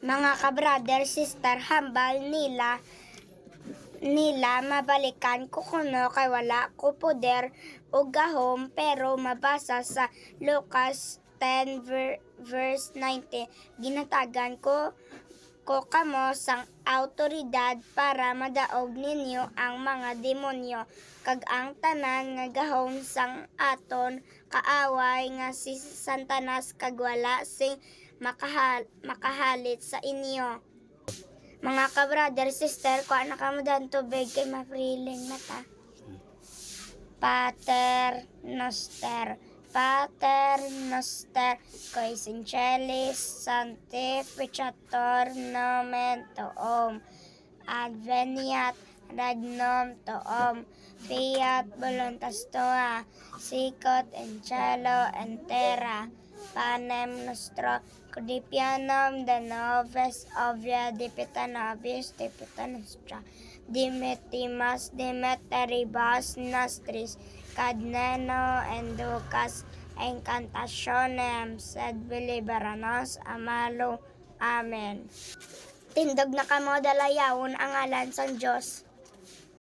Mga ka-brother, sister, hambal nila mabalikan ko kuno kay wala ko poder o gahom, pero mabasa sa Lucas 10 verse 19, ginatagan ko kamo sang autoridad para madaog ninyo ang mga demonyo, kag ang tanan nga gahom sang aton kaaway nga si Satanas, kag wala sing makahalit sa inyo. Mga ka-brother, sister, kuha na kamo dan tubig kay mapriling na ta. Pater Noster, qui in celis sanctificator nomen tuum, adveniat regnum tuum, fiat voluntas tua, sicut in cielo et terra. Panem nostro quotidianum de nobis ovia dipita nobis dipita nostra, dimittimus dimitteribus nostris, cadneno enducas incantationem, sed liberanos a malo. Amen. Tindog na kamo dalayawon ang ngalan sang Diyos.